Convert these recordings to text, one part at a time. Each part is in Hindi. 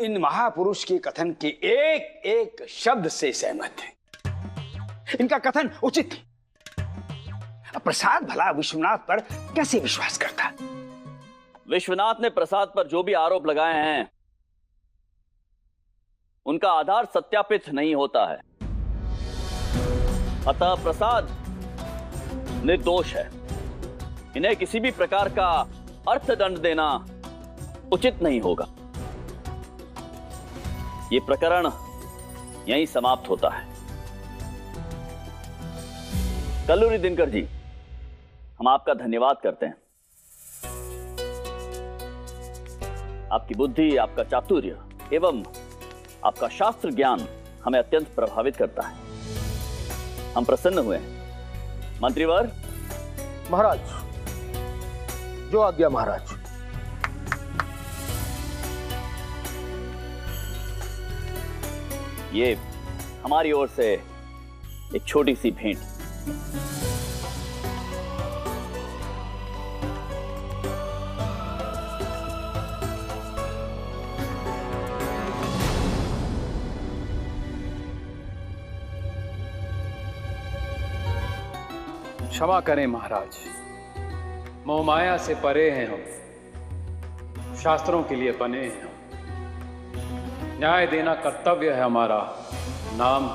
इन महापुरुष के कथन के एक एक शब्द से सहमत हैं। इनका कथन उचित है। प्रसाद भला विश्वनाथ पर कैसे विश्वास करता? विश्वनाथ ने प्रसाद पर जो भी आरोप लगाए हैं उनका आधार सत्यापित नहीं होता है। अतः प्रसाद निर्दोष है। इन्हें किसी भी प्रकार का अर्थदंड देना उचित नहीं होगा। ये प्रकरण यहीं समाप्त होता है। कल्लूरी दिनकर जी, हम आपका धन्यवाद करते हैं। आपकी बुद्धि, आपका चातुर्य एवं आपका शास्त्र ज्ञान हमें अत्यंत प्रभावित करता है। हम प्रसन्न हुए हैं। मंत्रीवर। महाराज, जो आज्ञा महाराज। ये हमारी ओर से एक छोटी सी भेंट। क्षमा करें महाराज, मोहमाया से परे हैं हम, शास्त्रों के लिए बने हैं हम। न्याय देना कर्तव्य है हमारा। नाम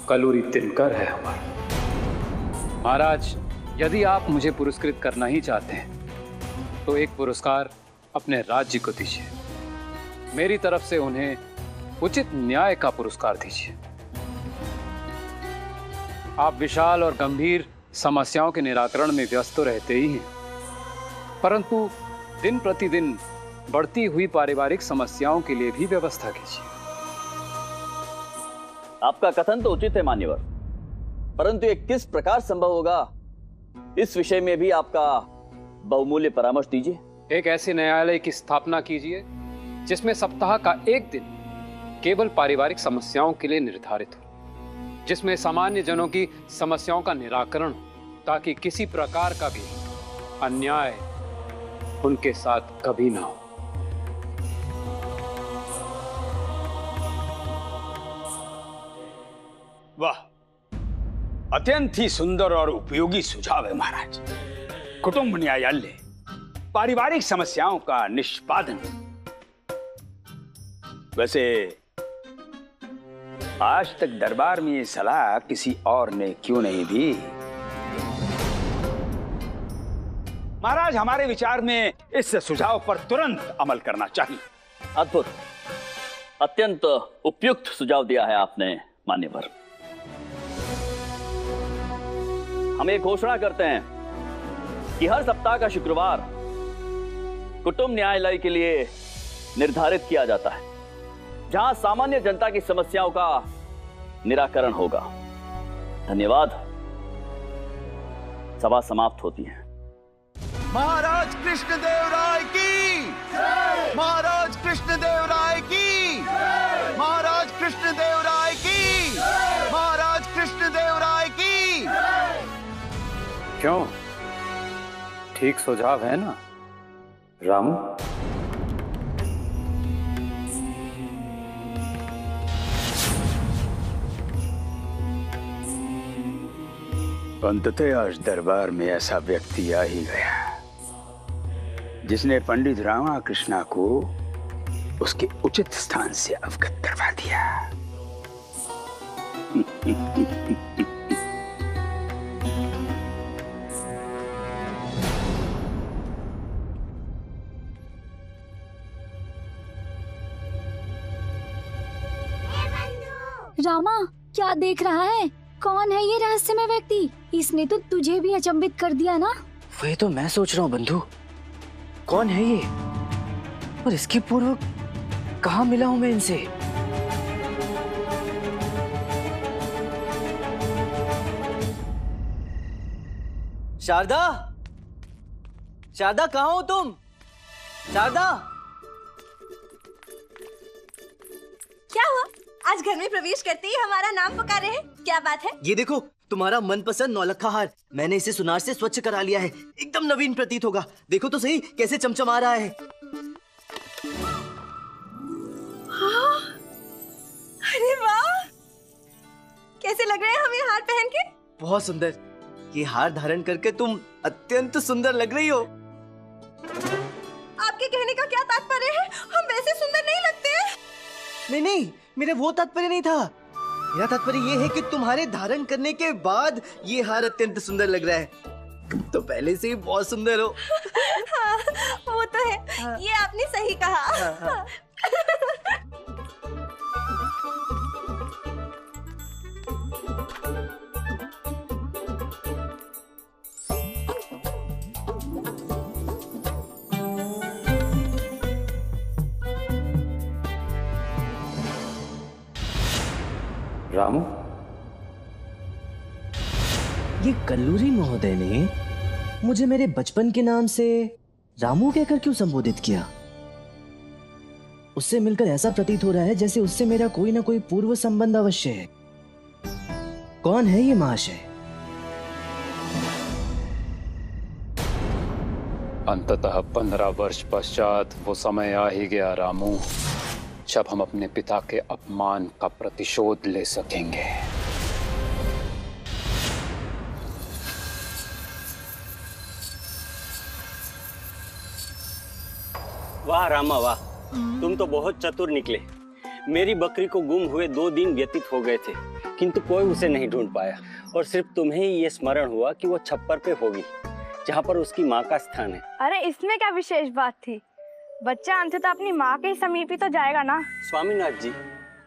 कल्लूरी दिनकर है हमारा। महाराज, यदि आप मुझे पुरस्कृत करना ही चाहते हैं तो एक पुरस्कार अपने राज्य को दीजिए। मेरी तरफ से उन्हें उचित न्याय का पुरस्कार दीजिए। आप विशाल और गंभीर समस्याओं के निराकरण में व्यस्त तो रहते ही हैं, परंतु दिन प्रतिदिन बढ़ती हुई पारिवारिक समस्याओं के लिए भी व्यवस्था कीजिए। आपका कथन तो उचित है मान्यवर, परंतु ये किस प्रकार संभव होगा, इस विषय में भी आपका बहुमूल्य परामर्श दीजिए। एक ऐसे न्यायालय की स्थापना कीजिए जिसमें सप्ताह का एक दिन केवल पारिवारिक समस्याओं के लिए निर्धारित हो, जिसमें सामान्य जनों की समस्याओं का निराकरण हो, ताकि किसी प्रकार का भी अन्याय उनके साथ कभी ना हो। वाह, अत्यंत ही सुंदर और उपयोगी सुझाव है महाराज। कुटुंब न्यायालय, पारिवारिक समस्याओं का निष्पादन। वैसे आज तक दरबार में ये सलाह किसी और ने क्यों नहीं दी? महाराज, हमारे विचार में इस सुझाव पर तुरंत अमल करना चाहिए। अद्भुत, अत्यंत उपयुक्त सुझाव दिया है आपने मान्यवर। हम एक घोषणा करते हैं कि हर सप्ताह का शुक्रवार कुटुंब न्यायालय के लिए निर्धारित किया जाता है, जहां सामान्य जनता की समस्याओं का निराकरण होगा। धन्यवाद। सभा समाप्त होती है। महाराज कृष्णदेव राय की, महाराज कृष्णदेव राय की, महाराज कृष्णदेव राय की, महाराज कृष्णदेव राय की। क्यों, ठीक सुझाव है ना रामू? अंततः आज दरबार में ऐसा व्यक्ति आ ही गया जिसने पंडित रामाकृष्णा को उसके उचित स्थान से अवगत करवा दिया। रामा, क्या देख रहा है? कौन है ये रहस्यमय व्यक्ति? इसने तो तुझे भी अचंभित कर दिया ना? वही तो मैं सोच रहा हूँ बंधु, कौन है ये और इसके पूर्व कहाँ मिला हूँ मैं इनसे? शारदा, शारदा कहाँ हो तुम? शारदा, क्या हुआ? आज घर में प्रवेश करते ही हमारा नाम पुकारे हैं, क्या बात है? ये देखो तुम्हारा मनपसंद नौलखा हार, मैंने इसे सुनार से स्वच्छ करा लिया है, एकदम नवीन प्रतीत होगा। देखो तो सही कैसे चमचमा रहा है। हाँ, लग रहे हैं हम ये हार पहन के। बहुत सुंदर। ये हार धारण करके तुम अत्यंत सुंदर लग रही हो। आपके कहने का क्या तात्पर्य है? हम वैसे सुंदर नहीं लगते हैं। नहीं नहीं, मेरा वो तात्पर्य नहीं था। मेरा तात्पर्य ये है कि तुम्हारे धारण करने के बाद ये हार अत्यंत सुंदर लग रहा है। तुम तो पहले से ही बहुत सुंदर हो। हाँ, वो तो है। ये आपने सही कहा। रामू, ये कल्लूरी महोदय ने मुझे मेरे बचपन के नाम से रामू कहकर क्यों संबोधित किया? उससे मिलकर ऐसा प्रतीत हो रहा है जैसे उससे मेरा कोई ना कोई पूर्व संबंध अवश्य है। कौन है ये महाशय? अंततः 15 वर्ष पश्चात वो समय आ ही गया रामू, जब हम अपने पिता के अपमान का प्रतिशोध ले सकेंगे। वाह रामा वाह, तुम तो बहुत चतुर निकले। मेरी बकरी को गुम हुए 2 दिन व्यतीत हो गए थे, किंतु कोई उसे नहीं ढूंढ पाया और सिर्फ तुम्हें ही ये स्मरण हुआ कि वो छप्पर पे होगी, जहाँ पर उसकी माँ का स्थान है। अरे इसमें क्या विशेष बात थी? बच्चा अंततः अपनी माँ के समीप ही तो जाएगा ना। स्वामीनाथ जी,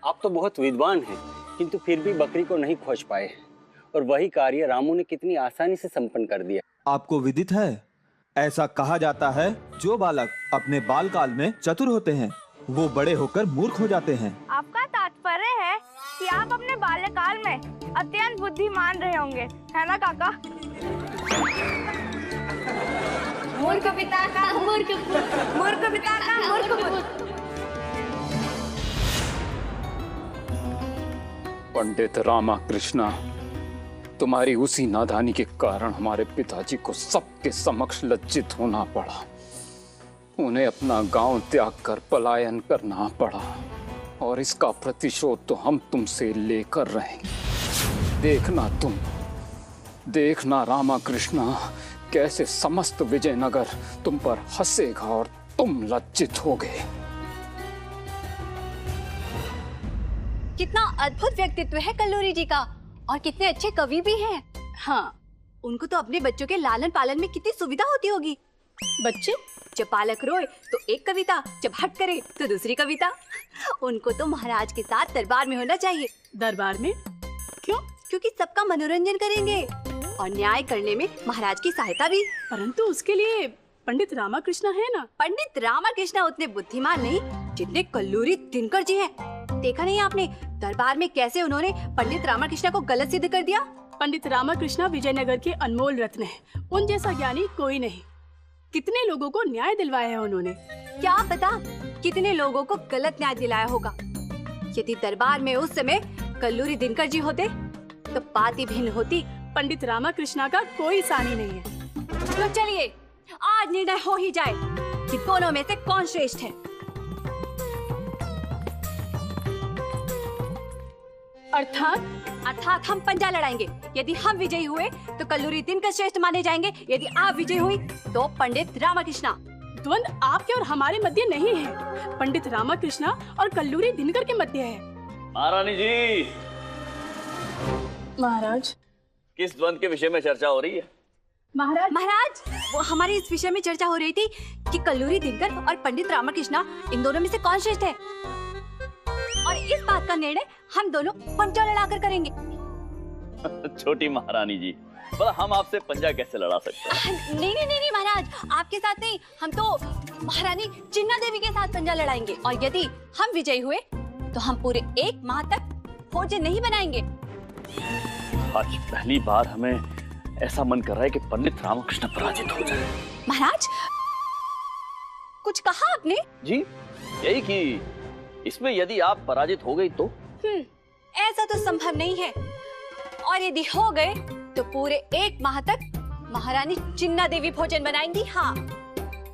आप तो बहुत विद्वान हैं, किंतु फिर भी बकरी को नहीं खोज पाए और वही कार्य रामू ने कितनी आसानी से संपन्न कर दिया। आपको विदित है, ऐसा कहा जाता है जो बालक अपने बाल काल में चतुर होते हैं वो बड़े होकर मूर्ख हो जाते हैं। आपका तात्पर्य है कि आप अपने बाल्यकाल में अत्यंत बुद्धिमान रहे होंगे, है ना काका? मूर्ख पिता का मूर्ख पुत्र, मूर्ख पिता का मूर्ख पुत्र। पंडित रामाकृष्णा, तुम्हारी उसी नादानी के कारण हमारे पिताजी को सबके समक्ष लज्जित होना पड़ा। उन्हें अपना गांव त्याग कर पलायन करना पड़ा और इसका प्रतिशोध तो हम तुमसे लेकर रहेंगे। देखना रामाकृष्णा, कैसे समस्त विजयनगर तुम पर हंसेगा और तुम लज्जित होगे। कितना अद्भुत व्यक्तित्व है कल्लूरी जी का और कितने अच्छे कवि भी हैं। हाँ, उनको तो अपने बच्चों के लालन पालन में कितनी सुविधा होती होगी। बच्चे जब पालक रोए तो एक कविता, जब हट करे तो दूसरी कविता। उनको तो महाराज के साथ दरबार में होना चाहिए। दरबार में क्यों? क्योंकि सबका मनोरंजन करेंगे और न्याय करने में महाराज की सहायता भी। परंतु उसके लिए पंडित रामाकृष्णा है ना। पंडित रामाकृष्णा उतने बुद्धिमान नहीं जितने कल्लूरी दिनकर जी हैं। देखा नहीं आपने दरबार में कैसे उन्होंने पंडित रामाकृष्णा को गलत सिद्ध कर दिया? पंडित रामाकृष्णा विजयनगर के अनमोल रत्न हैं। उन जैसा ज्ञानी कोई नहीं। कितने लोगों को न्याय दिलवाया है उन्होंने। क्या पता कितने लोगों को गलत न्याय दिलाया होगा। यदि दरबार में उस समय कल्लूरी दिनकर जी होते तो बात ही भिन्न होती। पंडित रामाकृष्णा का कोई सानी नहीं है। तो चलिए आज निर्णय हो ही जाए कि दोनों में से कौन श्रेष्ठ है। अर्थात हम पंजा लड़ाएंगे। यदि हम विजयी हुए तो कल्लूरी दिनकर श्रेष्ठ माने जाएंगे, यदि आप विजयी हुई तो पंडित रामाकृष्णा। द्वंद्व आपके और हमारे मध्य नहीं है, पंडित रामाकृष्णा और कल्लूरी दिनकर के मध्य है। महारानी जी, महाराज किस द्वंद्व के विषय में चर्चा हो रही है? महाराज वो हमारी इस विषय में चर्चा हो रही थी कि कल्लूरी दिनकर और पंडित रामाकृष्णा इन दोनों में से कौन श्रेष्ठ है और इस बात का निर्णय हम दोनों पंजा लड़ाकर करेंगे। छोटी महारानी जी, भला हम आपसे पंजा कैसे लड़ा सकते हैं? नहीं महाराज, आपके साथ नहीं, हम तो महारानी चिन्ना देवी के साथ पंजा लड़ाएंगे और यदि हम विजयी हुए तो हम पूरे 1 माह तक भोजन नहीं बनाएंगे। आज पहली बार हमें ऐसा मन कर रहा है कि पंडित रामकृष्ण पराजित हो जाए। महाराज कुछ कहा आपने? जी यही कि इसमें यदि आप पराजित हो गई तो? ऐसा तो संभव नहीं है और यदि हो गए तो पूरे 1 माह तक महारानी चिन्ना देवी भोजन बनाएंगी। हाँ,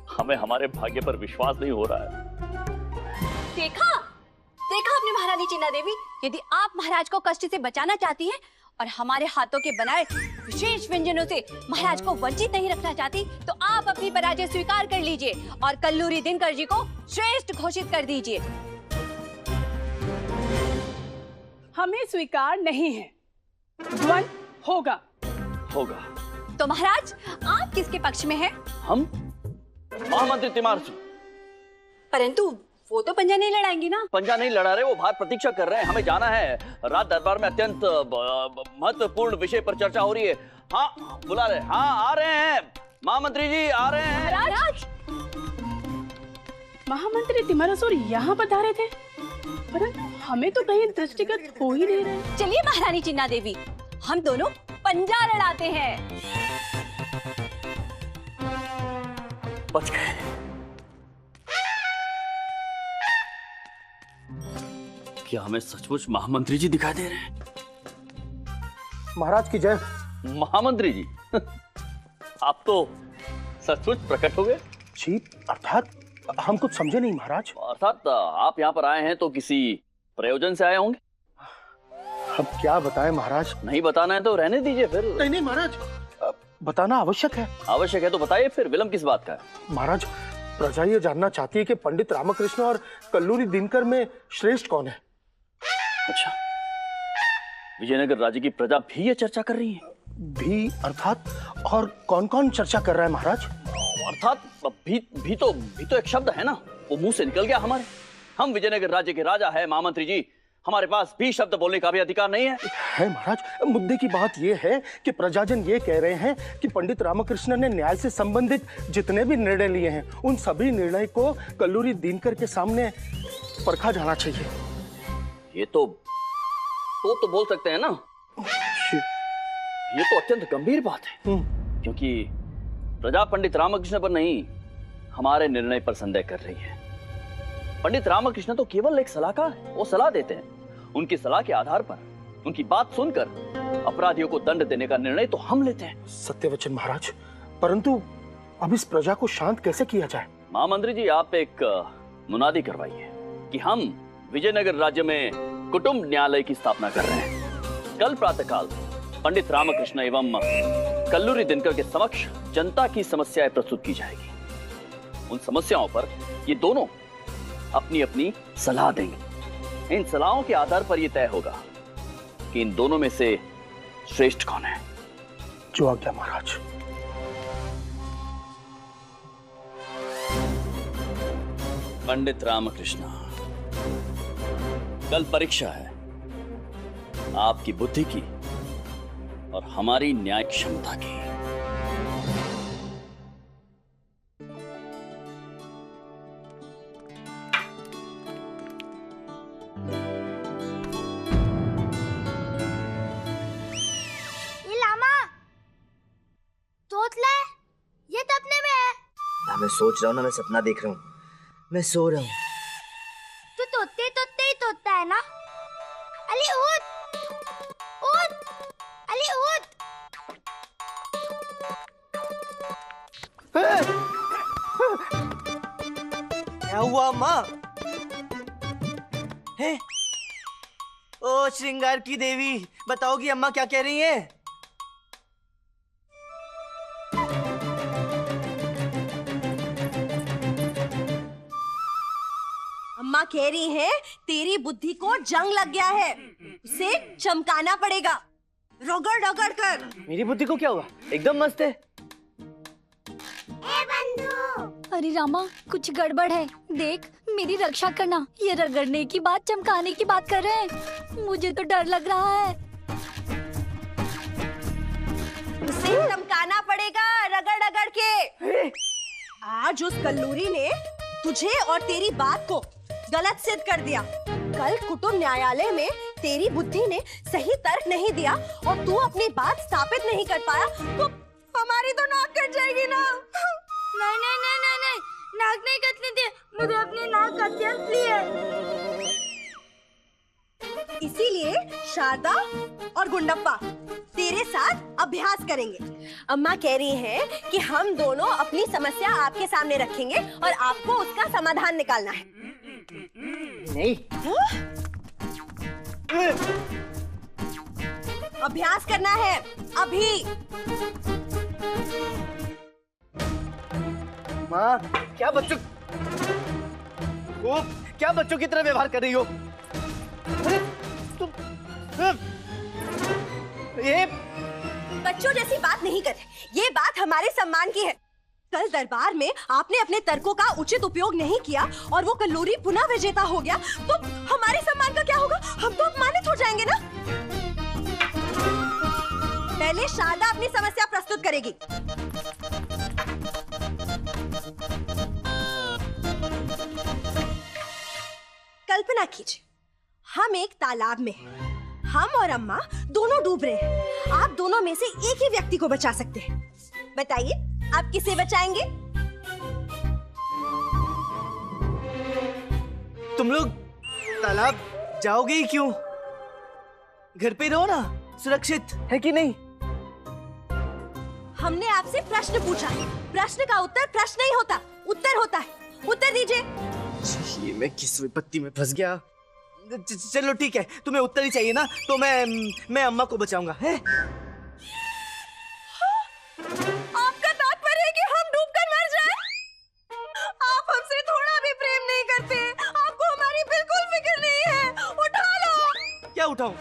हमें हमारे भाग्य पर विश्वास नहीं हो रहा है। देखा आपने महारानी चिन्ना देवी, यदि आप महाराज को कष्ट से बचाना चाहती हैं और हमारे हाथों के बनाए विशेष व्यंजनों से महाराज को वंचित नहीं रखना चाहती, तो आप अपनी पराजय स्वीकार कर लीजिए और कल्लूरी दिनकर जी को श्रेष्ठ घोषित कर दीजिए। हमें स्वीकार नहीं है, ध्वंस होगा। होगा। तो महाराज आप किसके पक्ष में हैं? हम महामंत्री तिमारसु। परंतु वो तो पंजा नहीं लड़ाएंगी ना। पंजा नहीं लड़ा रहे, वो बाहर प्रतीक्षा कर रहे हैं। हमें जाना है, रात दरबार में अत्यंत महत्वपूर्ण विषय पर चर्चा हो रही है। हाँ बुला रहे, हाँ आ रहे हैं महामंत्री जी, आ रहे हैं। महाराज महामंत्री तिमारसुर यहाँ पधारे थे, परंतु हमें तो कहीं दृष्टिगत हो ही नहीं रहे। चलिए महारानी चिन्ना देवी, हम दोनों पंजा लड़ाते हैं। बच गए। क्या हमें सचमुच महामंत्री जी दिखाई दे रहे हैं? महाराज की जय। महामंत्री जी आप तो सचमुच प्रकट हो गए। जी, अर्थात हम कुछ समझे नहीं महाराज। अर्थात आप यहाँ पर आए हैं तो किसी प्रयोजन से आए होंगे। अब क्या बताएं महाराज? नहीं बताना है तो रहने दीजिए फिर। नहीं महाराज, बताना आवश्यक है। आवश्यक है तो बताइए फिर, विलंब किस बात का है? महाराज, प्रजा ये जानना चाहती है कि पंडित रामकृष्ण और कल्लूरी दिनकर में श्रेष्ठ कौन है। अच्छा, विजयनगर राज्य की प्रजा भी ये चर्चा कर रही है? भी अर्थात और कौन कौन चर्चा कर रहा है महाराज? अर्थात भी तो एक शब्द है ना, वो मुंह से निकल गया हमारे। हम विजयनगर राज्य के राजा है महामंत्री जी, हमारे पास भी शब्द बोलने का भी अधिकार नहीं है। है महाराज, मुद्दे की बात यह है कि प्रजाजन ये कह रहे हैं कि पंडित रामकृष्ण ने न्याय से संबंधित जितने भी निर्णय लिए हैं, उन सभी निर्णय को कल्लूरी दिनकर के सामने परखा जाना चाहिए। ये तो बोल सकते हैं ना। ये तो अत्यंत गंभीर बात है, क्योंकि प्रजा पंडित रामकृष्ण पर नहीं, हमारे निर्णय पर संदेह कर रही है। पंडित रामकृष्ण तो केवल एक सलाहकार है, वो सलाह देते हैं। उनकी सलाह के आधार पर, उनकी बात सुनकर अपराधियों को दंड देने का निर्णय तो हम लेते हैं। सत्यवचन महाराज, परंतु अब इस प्रजा को शांत कैसे किया जाए? महामंत्री जी, आप एक मुनादी करवाइए कि हम विजयनगर राज्य में कुटुंब न्यायालय की स्थापना कर रहे हैं। कल प्रातःकाल पंडित रामकृष्ण एवं कल्लूरी दिनकर के समक्ष जनता की समस्याएं प्रस्तुत की जाएगी। उन समस्याओं पर ये दोनों अपनी अपनी सलाह देंगे। इन सलाहों के आधार पर यह तय होगा कि इन दोनों में से श्रेष्ठ कौन है। जो आज्ञा महाराज। पंडित रामकृष्ण, कल परीक्षा है आपकी बुद्धि की और हमारी न्याय क्षमता की। ये सपने में है। हाँ, मैं सोच रहा हूँ ना, मैं सपना देख रहा हूँ, मैं सो रहा हूँ। तू तोते ही तोता है ना। अली उठ, अली उठ। क्या हुआ माँ? है? ओ श्रृंगार की देवी, बताओगी अम्मा क्या कह रही हैं? अम्मा कह रही है तेरी बुद्धि को जंग लग गया है, उसे चमकाना पड़ेगा, रगड़ रगड़ कर। मेरी बुद्धि को क्या हुआ? एकदम मस्त है। अरे रामा, कुछ गड़बड़ है, देख मेरी रक्षा करना। ये रगड़ने की बात, चमकाने की बात कर रहे हैं, मुझे तो डर लग रहा है। उसे चमकाना पड़ेगा रगड़ रगड़ के। आज उस कल्लूरी ने तुझे और तेरी बात को गलत सिद्ध कर दिया। कल कुटुंब न्यायालय में तेरी बुद्धि ने सही तर्क नहीं दिया और तू अपनी बात स्थापित नहीं कर पाया, तो हमारी तो नाक कट जाएगी ना। नहीं नहीं नहीं नहीं नहीं, नाक नहीं कटने दे, मुझे अपनी नाक कटनी है। इसीलिए शारदा और गुंडप्पा तेरे साथ अभ्यास करेंगे। अम्मा कह रही हैं कि हम दोनों अपनी समस्या आपके सामने रखेंगे और आपको उसका समाधान निकालना है। नहीं। अभ्यास करना है अभी। माँ, क्या बच्चों की तरह व्यवहार कर रही हो? अरे तुम ये बच्चों जैसी बात नहीं कर, ये बात हमारे सम्मान की है। कल दरबार में आपने अपने तर्कों का उचित उपयोग नहीं किया और वो कल्लूरी पुनः विजेता हो गया, तो हमारे सम्मान का क्या होगा? हम तो अपमानित हो जाएंगे ना। पहले शारदा अपनी समस्या प्रस्तुत करेगी। कल्पना कीजिए, हम एक तालाब में हैं। हम और अम्मा दोनों डूब रहे हैं। आप दोनों में से एक ही व्यक्ति को बचा सकते हैं। बताइए, आप किसे बचाएंगे? तुम लोग तालाब जाओगे ही क्यों? घर पे रहो ना, सुरक्षित है कि नहीं? हमने आपसे प्रश्न पूछा। प्रश्न का उत्तर प्रश्न नहीं होता, उत्तर होता है। उत्तर दीजिए। ये मैं किस विपत्ति में फंस गया। चलो ठीक है, तुम्हें उत्तर ही चाहिए ना, तो मैं अम्मा को बचाऊंगा। है? आपका तात्पर्य है कि हम डूबकर मर जाएं? आप हमसे थोड़ा भी प्रेम नहीं करते। आपको हमारी बिल्कुल फिक्र नहीं है। उठा लो। क्या उठाऊं?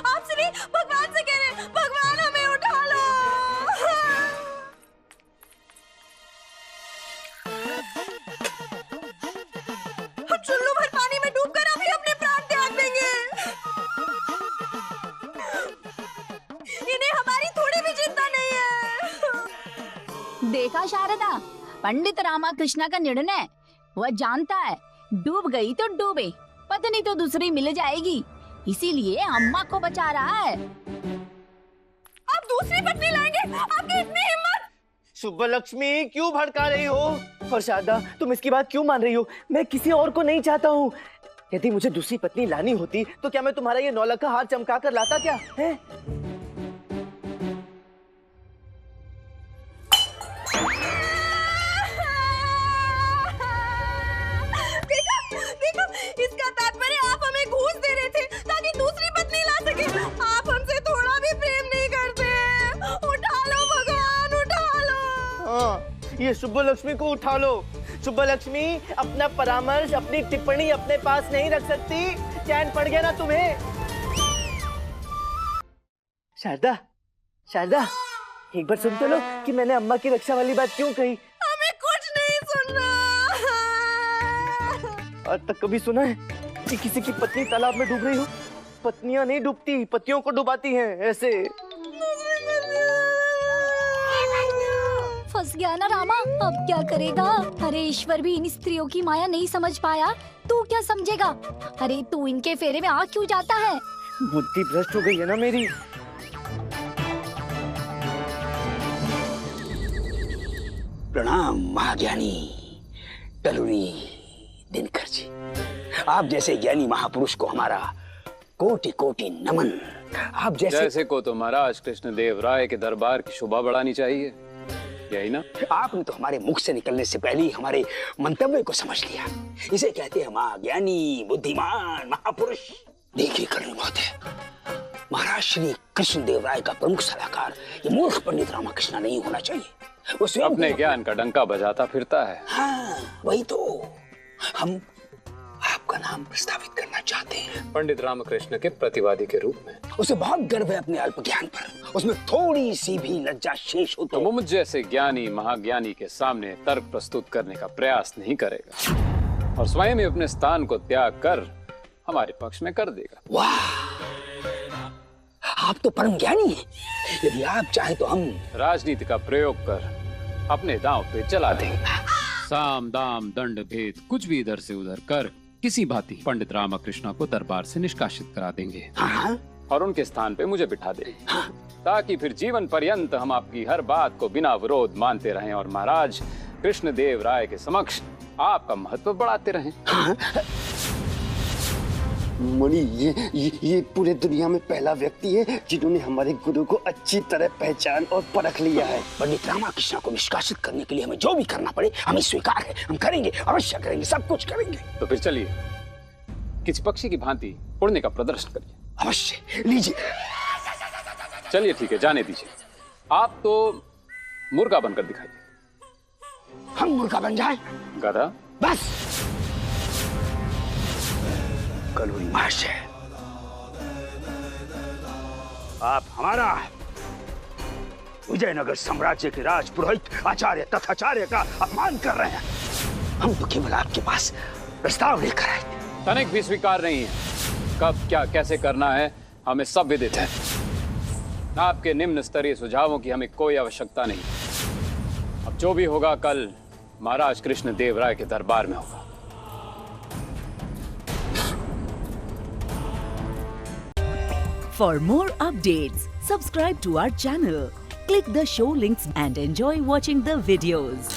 आपसे नहीं, भगवान से कह रहे हैं। भगवान हमें उठा लो। हम चुल्लू भर पानी में डूबकर अभी अपने प्राण त्याग देंगे। इन्हें हमारी थोड़ी भी चिंता नहीं है। देखा शारदा, पंडित रामाकृष्ण का निर्णय। वह जानता है डूब गई तो डूबे, पत्नी तो दूसरी मिल जाएगी, इसीलिए अम्मा को बचा रहा है। आप दूसरी पत्नी लाएंगे? आपकी इतनी हिम्मत? शुभलक्ष्मी, क्यों भड़का रही हो? और शारदा, तुम इसकी बात क्यों मान रही हो? मैं किसी और को नहीं चाहता हूँ। यदि मुझे दूसरी पत्नी लानी होती तो क्या मैं तुम्हारा ये 9 लाख का हार चमका कर लाता क्या? है? देखो, इसका तात्पर्य आप हमें घूस दे रहे थे ताकि दूसरी पत्नी ला सके। आप हमसे थोड़ा भी प्रेम नहीं करते। उठा लो भगवान, उठा लो। हाँ, ये शुभलक्ष्मी को उठा लो। शुभलक्ष्मी अपना परामर्श, अपनी टिप्पणी अपने पास नहीं रख सकती। चैन पड़ गया ना तुम्हें? शारदा, शारदा, एक बार सुन तो लो कि मैंने अम्मा की रक्षा वाली बात क्यों कही। हमें कुछ नहीं सुनना। आज तक कभी सुना है कि किसी की पत्नी तालाब में डूब रही हो? पत्नियां नहीं डूबती, पतियों को डुबाती हैं। ऐसे फंस गया ना रामा, अब क्या करेगा? अरे ईश्वर भी इन स्त्रियों की माया नहीं समझ पाया, तू क्या समझेगा? अरे तू इनके फेरे में आ क्यों जाता है? बुद्धि भ्रष्ट हो गई है ना मेरी। प्रणाम महाज्ञानी कलूरी दिनकर जी। आप जैसे ज्ञानी महापुरुष को हमारा कोटि कोटि नमन। आप जैसे को तो महाराज कृष्णदेव राय के दरबार की शोभा बढ़ानी चाहिए, यही ना? आपने तो हमारे मुख से निकलने से पहले ही हमारे मंतव्य को समझ लिया। इसे कहते हैं महाज्ञानी, बुद्धिमान, महापुरुष। देखिए करुण बात है, महाराज श्री कृष्णदेव राय का प्रमुख सलाहकार ये मूर्ख पंडित रामाकृष्ण नहीं होना चाहिए। वो स्वयं अपने ज्ञान का डंका बजाता फिरता है। हाँ, वही तो हम आपका नाम प्रस्तावित करना चाहते हैं। पंडित रामकृष्ण के प्रतिवादी के रूप में। उसे बहुत गर्व है अपने अल्प ज्ञान पर, उसमें थोड़ी सी भी लज्जा शेष हो तो वो मुझ जैसे ज्ञानी महाज्ञानी के सामने तर्क प्रस्तुत करने का प्रयास नहीं करेगा और स्वयं ही अपने स्थान को त्याग कर हमारे पक्ष में कर देगा। वाह, आप तो परम ज्ञानी हैं। यदि आप चाहे तो हम राजनीति का प्रयोग कर अपने दांव पे चला देंगे। साम दाम दंड भेद कुछ भी इधर से उधर कर किसी भांति पंडित रामकृष्ण को दरबार से निष्कासित करा देंगे। और उनके स्थान पे मुझे बिठा देंगे, ताकि फिर जीवन पर्यंत हम आपकी हर बात को बिना विरोध मानते रहें और महाराज कृष्णदेव राय के समक्ष आपका महत्व बढ़ाते रहें। मुनि, ये पूरे दुनिया में पहला व्यक्ति है जिन्होंने हमारे गुरु को अच्छी तरह पहचान और परख लिया है। पंडित रामकृष्ण को निष्कासित करने के लिए हमें जो भी करना पड़े हमें स्वीकार है। हम करेंगे, अवश्य करेंगे, सब कुछ करेंगे। तो फिर चलिए किसी पक्षी की भांति उड़ने का प्रदर्शन करिए। अवश्य, लीजिए। चलिए ठीक है, जाने दीजिए। आप तो मुर्गा बनकर दिखाइए। हम मुर्गा बन जाएं? गधा। बस कलूरी महाशय, आप हमारा विजयनगर साम्राज्य के राज पुरोहित आचार्य तथाचार्य का अपमान कर रहे हैं। हम तो केवल आपके पास प्रस्ताव लेकर आए थे। तनिक भी स्वीकार नहीं है। कब क्या कैसे करना है हमें सब विदित है। आपके निम्न स्तरीय सुझावों की हमें कोई आवश्यकता नहीं। अब जो भी होगा कल महाराज कृष्ण देव राय के दरबार में होगा। For more updates, subscribe to our channel, click the show links and enjoy watching the videos.